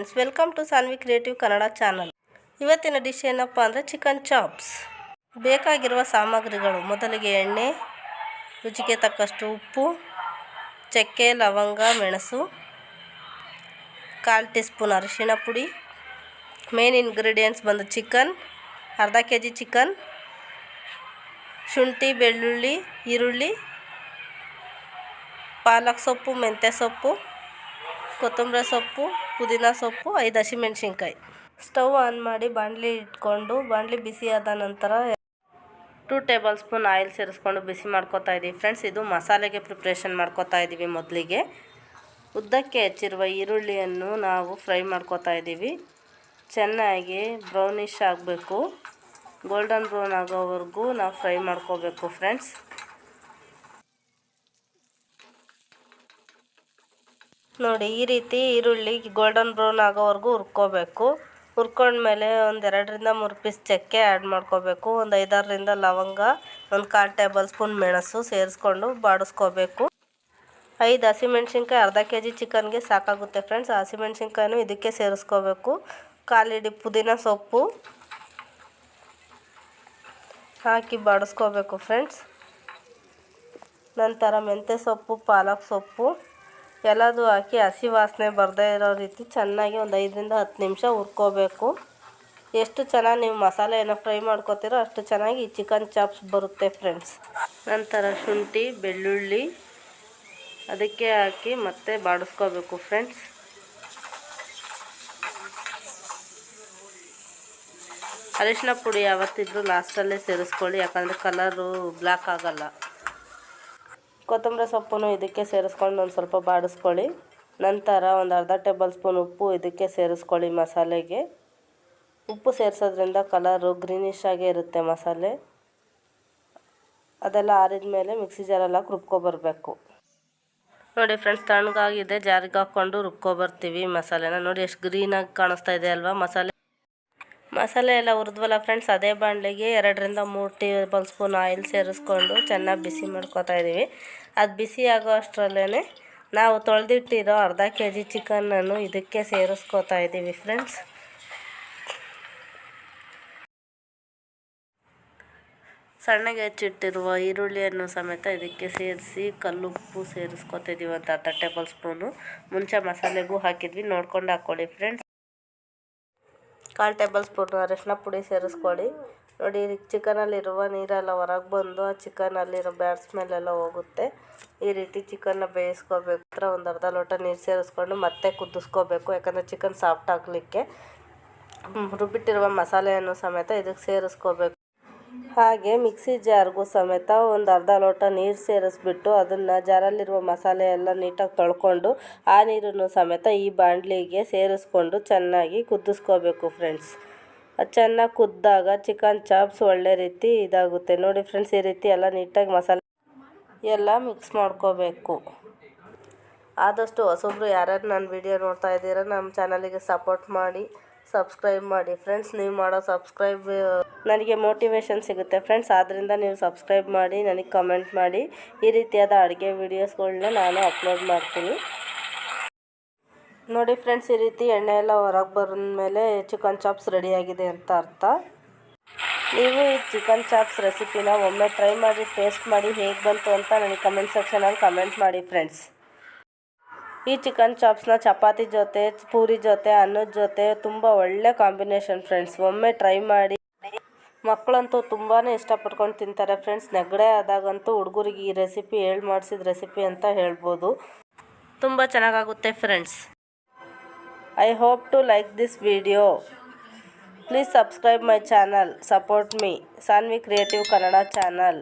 Friends, welcome to Sanvi creative Kannada channel. ಇವತ್ತಿನ dish ಏನಪ್ಪ ಅಂದರೆ ಚಿಕನ್ ಚಾಪ್ಸ್. ಬೇಕಾಗಿರುವ ಸಾಮಗ್ರಿಗಳು: ಮೊದಲಿಗೆ ಎಣ್ಣೆ, ರುಚಿಗೆ ತಕ್ಕಷ್ಟು ಉಪ್ಪು, ಚಕ್ಕೆ, ಲವಂಗ, ಮೆಣಸು, 1/4 ಟೀ ಸ್ಪೂನ್ ಅರಿಶಿಣ ಪುಡಿ. ಮೇನ್ ಇಂಗ್ರೀಡಿಯೆಂಟ್ಸ್ ಬಂದು ಚಿಕನ್, ಅರ್ಧ kg ಚಿಕನ್, ಶುಂಠಿ, ಬೆಳ್ಳುಳ್ಳಿ, ಈರುಳ್ಳಿ, ಪಾಲಕ್ ಸೊಪ್ಪು, ಮೆಂತ್ಯ ಸೊಪ್ಪು, ಕೊತ್ತಂಬರಿ ಸೊಪ್ಪು, ಪುದೀನ ಸೊಪ್ಪು, 5 ಹಸಿಮೆಣಸಿನ್ಕಾಯಿ. ಸ್ಟವ್ ಆನ್ ಮಾಡಿ ಬಾಣಲಿ ಇಟ್ಕೊಂಡು ಬಾಣಲಿ ಬಿಸಿ ಆದ ನಂತರ 2 ಟೇಬಲ್ ಸ್ಪೂನ್ ಆಯಿಲ್ ಸೇರಿಸ್ಕೊಂಡು ಬಿಸಿ ಮಾಡ್ಕೊತಾ ಇದ್ದೀವಿ ಫ್ರೆಂಡ್ಸ್. ಇದು ಮಸಾಲೆಗೆ ಪ್ರಿಪ್ರೇಷನ್ ಮಾಡ್ಕೊತಾ ಇದ್ದೀವಿ. ಮೊದಲಿಗೆ ಉದ್ದಕ್ಕೆ ಹೆಚ್ಚಿರುವ ಈರುಳ್ಳಿಯನ್ನು ನಾವು ಫ್ರೈ ಮಾಡ್ಕೊತಾ ಇದ್ದೀವಿ. ಚೆನ್ನಾಗಿ ಬ್ರೌನಿಷ್ ಆಗಬೇಕು, ಗೋಲ್ಡನ್ ಬ್ರೌನ್ ಆಗೋವರೆಗೂ ನಾವು ಫ್ರೈ ಮಾಡ್ಕೋಬೇಕು ಫ್ರೆಂಡ್ಸ್. ನೋಡಿ, ಈ ರೀತಿ ಈರುಳ್ಳಿ ಗೋಲ್ಡನ್ ಬ್ರೌನ್ ಆಗೋವರೆಗೂ ಹುರ್ಕೋಬೇಕು. ಹುರ್ಕೊಂಡ್ಮೇಲೆ ಒಂದು 2ರಿಂದ 3 ಪೀಸ್ ಚಕ್ಕೆ ಆ್ಯಡ್ ಮಾಡ್ಕೋಬೇಕು. ಒಂದು 5-6ರಿಂದ ಲವಂಗ, ಒಂದು 1/4 ಟೇಬಲ್ ಸ್ಪೂನ್ ಮೆಣಸು ಸೇರಿಸ್ಕೊಂಡು ಬಾಡಿಸ್ಕೋಬೇಕು. 5 ಹಸಿಮೆಣ್ಸಿನ್ಕಾಯಿ, ಅರ್ಧ kg ಚಿಕನ್ಗೆ ಸಾಕಾಗುತ್ತೆ ಫ್ರೆಂಡ್ಸ್. ಆ ಹಸಿಮೆಣ್ಸಿನ್ಕಾಯಿನೂ ಇದಕ್ಕೆ ಸೇರಿಸ್ಕೋಬೇಕು. 1/4 ಹಿಡಿ ಪುದೀನ ಸೊಪ್ಪು ಹಾಕಿ ಬಾಡಿಸ್ಕೋಬೇಕು ಫ್ರೆಂಡ್ಸ್. ನಂತರ ಮೆಂತ್ಯ ಸೊಪ್ಪು, ಪಾಲಕ್ ಸೊಪ್ಪು ಎಲ್ಲದೂ ಹಾಕಿ ಹಸಿ ವಾಸನೆ ಬರದೇ ಇರೋ ರೀತಿ ಚೆನ್ನಾಗಿ ಒಂದು 5ರಿಂದ 10 ನಿಮಿಷ ಹುರ್ಕೋಬೇಕು. ಎಷ್ಟು ಚೆನ್ನಾಗಿ ನೀವು ಮಸಾಲೆಯನ್ನು ಫ್ರೈ ಮಾಡ್ಕೋತೀರೋ ಅಷ್ಟು ಚೆನ್ನಾಗಿ ಈ ಚಿಕನ್ ಚಾಪ್ಸ್ ಬರುತ್ತೆ ಫ್ರೆಂಡ್ಸ್. ನಂತರ ಶುಂಠಿ, ಬೆಳ್ಳುಳ್ಳಿ ಅದಕ್ಕೆ ಹಾಕಿ ಮತ್ತೆ ಬಾಡಿಸ್ಕೋಬೇಕು ಫ್ರೆಂಡ್ಸ್. ಅರಿಶಿನ ಪುಡಿ ಯಾವತ್ತಿದ್ರೂ ಲಾಸ್ಟಲ್ಲೇ ಸೇರಿಸ್ಕೊಳ್ಳಿ, ಯಾಕಂದರೆ ಕಲರು ಬ್ಲ್ಯಾಕ್ ಆಗಲ್ಲ. ಕೊತ್ತಂಬರಿ ಸೊಪ್ಪನ್ನು ಇದಕ್ಕೆ ಸೇರಿಸ್ಕೊಂಡು ಒಂದು ಸ್ವಲ್ಪ ಬಾಡಿಸ್ಕೊಳ್ಳಿ. ನಂತರ ಒಂದು ಅರ್ಧ ಟೇಬಲ್ ಸ್ಪೂನ್ ಉಪ್ಪು ಇದಕ್ಕೆ ಸೇರಿಸ್ಕೊಳ್ಳಿ. ಮಸಾಲೆಗೆ ಉಪ್ಪು ಸೇರಿಸೋದ್ರಿಂದ ಕಲರು ಗ್ರೀನಿಶ್ ಆಗೇ ಇರುತ್ತೆ ಮಸಾಲೆ. ಅದೆಲ್ಲ ಆರಿದ ಮೇಲೆ ಮಿಕ್ಸಿ ಜಾರೆಲ್ಲ ರುಬ್ಕೊಬರ್ಬೇಕು. ನೋಡಿ ಫ್ರೆಂಡ್ಸ್, ತಣ್ಣಗಾಗಿದೆ, ಜಾರಿಗೆ ಹಾಕ್ಕೊಂಡು ರುಬ್ಕೊಬರ್ತೀವಿ ಮಸಾಲೆನ. ನೋಡಿ ಎಷ್ಟು ಗ್ರೀನಾಗಿ ಕಾಣಿಸ್ತಾ ಇದೆ ಅಲ್ವಾ ಮಸಾಲೆ ಎಲ್ಲ ಹುರಿದ್ವಲ್ಲ ಫ್ರೆಂಡ್ಸ್. ಅದೇ ಬಾಣಲೆಗೆ 2ರಿಂದ 3 ಟೇಬಲ್ ಸ್ಪೂನ್ ಆಯಿಲ್ ಸೇರಿಸ್ಕೊಂಡು ಚೆನ್ನಾಗಿ ಬಿಸಿ ಮಾಡ್ಕೊತಾ ಇದ್ದೀವಿ. ಅದು ಬಿಸಿ ಆಗೋ ಅಷ್ಟರಲ್ಲೇ ನಾವು ತೊಳೆದಿಟ್ಟಿರೋ ಅರ್ಧ kg ಚಿಕನನ್ನು ಇದಕ್ಕೆ ಸೇರಿಸ್ಕೊತಾ ಇದ್ದೀವಿ ಫ್ರೆಂಡ್ಸ್. ಸಣ್ಣಗೆ ಹೆಚ್ಚಿಟ್ಟಿರುವ ಈರುಳ್ಳಿಯನ್ನು ಸಮೇತ ಇದಕ್ಕೆ ಸೇರಿಸಿ ಕಲ್ಲುಪ್ಪು ಸೇರಿಸ್ಕೊತಾ ಇದ್ದೀವಿ ಒಂದು ಅರ್ಧ ಟೇಬಲ್ ಸ್ಪೂನು. ಮುಂಚೆ ಮಸಾಲೆಗೂ ಹಾಕಿದ್ವಿ, ನೋಡ್ಕೊಂಡು ಹಾಕ್ಕೊಳ್ಳಿ ಫ್ರೆಂಡ್ಸ್. 1/4 ಟೇಬಲ್ ಸ್ಪೂನ್ ಅರಿಶಿನ ಪುಡಿ ಸೇರಿಸ್ಕೊಳ್ಳಿ. ನೋಡಿ, ಚಿಕನಲ್ಲಿರುವ ನೀರೆಲ್ಲ ಹೊರಗೆ ಬಂದು ಆ ಚಿಕನಲ್ಲಿರೋ ಬ್ಯಾಡ್ ಸ್ಮೆಲ್ಲೆಲ್ಲ ಹೋಗುತ್ತೆ. ಈ ರೀತಿ ಚಿಕನ್ನ ಬೇಯಿಸ್ಕೋಬೇಕು. ಒಂದು ಅರ್ಧ ಲೋಟ ನೀರು ಸೇರಿಸ್ಕೊಂಡು ಮತ್ತೆ ಕುದಿಸ್ಕೋಬೇಕು, ಯಾಕಂದರೆ ಚಿಕನ್ ಸಾಫ್ಟ್ ಆಗಲಿಕ್ಕೆ. ರುಬ್ಬಿಟ್ಟಿರುವ ಮಸಾಲೆಯನ್ನು ಸಮೇತ ಇದಕ್ಕೆ ಸೇರಿಸ್ಕೋಬೇಕು. ಹಾಗೆ ಮಿಕ್ಸಿ ಜಾರ್ಗೂ ಸಮೇತ ಒಂದು ಅರ್ಧ ಲೋಟ ನೀರು ಸೇರಿಸ್ಬಿಟ್ಟು ಅದನ್ನು ಜಾರಲ್ಲಿರುವ ಮಸಾಲೆ ಎಲ್ಲ ನೀಟಾಗಿ ತೊಳ್ಕೊಂಡು ಆ ನೀರನ್ನು ಸಮೇತ ಈ ಬಾಣಲಿಗೆ ಸೇರಿಸ್ಕೊಂಡು ಚೆನ್ನಾಗಿ ಕುದಿಸ್ಕೋಬೇಕು ಫ್ರೆಂಡ್ಸ್. ಅದು ಚೆನ್ನಾಗಿ ಕುದ್ದಾಗ ಚಿಕನ್ ಚಾಪ್ಸ್ ಒಳ್ಳೆ ರೀತಿ ಇದಾಗುತ್ತೆ. ನೋಡಿ ಫ್ರೆಂಡ್ಸ್, ಈ ರೀತಿ ಎಲ್ಲ ನೀಟಾಗಿ ಮಸಾಲೆ ಎಲ್ಲ ಮಿಕ್ಸ್ ಮಾಡ್ಕೋಬೇಕು. ಆದಷ್ಟು ಹೊಸಬ್ರು ಯಾರ್ಯಾರು ನನ್ನ ವಿಡಿಯೋ ನೋಡ್ತಾ ಇದ್ದೀರಾ ನಮ್ಮ ಚಾನಲಿಗೆ ಸಪೋರ್ಟ್ ಮಾಡಿ, ಸಬ್ಸ್ಕ್ರೈಬ್ ಮಾಡಿ ಫ್ರೆಂಡ್ಸ್. ನೀವು ಮಾಡೋ ಸಬ್ಸ್ಕ್ರೈಬ್ ನನಗೆ ಮೋಟಿವೇಶನ್ ಸಿಗುತ್ತೆ ಫ್ರೆಂಡ್ಸ್. ಆದ್ದರಿಂದ ನೀವು ಸಬ್ಸ್ಕ್ರೈಬ್ ಮಾಡಿ, ನನಗೆ ಕಮೆಂಟ್ ಮಾಡಿ. ಈ ರೀತಿಯಾದ ಅಡುಗೆ ವೀಡಿಯೋಸ್ಗಳನ್ನ ನಾನು ಅಪ್ಲೋಡ್ ಮಾಡ್ತೀನಿ. ನೋಡಿ ಫ್ರೆಂಡ್ಸ್, ಈ ರೀತಿ ಎಣ್ಣೆ ಎಲ್ಲ ಹೊರಗೆ ಬಂದಮೇಲೆ ಚಿಕನ್ ಚಾಪ್ಸ್ ರೆಡಿಯಾಗಿದೆ ಅಂತ ಅರ್ಥ. ನೀವು ಈ ಚಿಕನ್ ಚಾಪ್ಸ್ ರೆಸಿಪಿನ ಒಮ್ಮೆ ಟ್ರೈ ಮಾಡಿ ಟೇಸ್ಟ್ ಮಾಡಿ ಹೇಗೆ ಬಂತು ಅಂತ ನನಗೆ ಕಮೆಂಟ್ ಸೆಕ್ಷನಲ್ಲಿ ಕಮೆಂಟ್ ಮಾಡಿ ಫ್ರೆಂಡ್ಸ್. ಈ ಚಿಕನ್ ಚಾಪ್ಸ್ನ ಚಪಾತಿ ಜೊತೆ, ಪೂರಿ ಜೊತೆ, ಅನ್ನದ ಜೊತೆ ತುಂಬ ಒಳ್ಳೆ ಕಾಂಬಿನೇಷನ್ ಫ್ರೆಂಡ್ಸ್. ಒಮ್ಮೆ ಟ್ರೈ ಮಾಡಿ. ಮಕ್ಕಳಂತೂ ತುಂಬಾ ಇಷ್ಟಪಟ್ಕೊಂಡು ತಿಂತಾರೆ ಫ್ರೆಂಡ್ಸ್. ನೆಗಡೆ ಆದಾಗಂತೂ ಹುಡುಗರಿಗೆ ಈ ರೆಸಿಪಿ ಮಾಡಿಸಿದ ರೆಸಿಪಿ ಅಂತ ಹೇಳ್ಬೋದು. ತುಂಬ ಚೆನ್ನಾಗಾಗುತ್ತೆ friends. I hope to like this video. Please subscribe my channel, support me, Sanvi creative Kannada channel.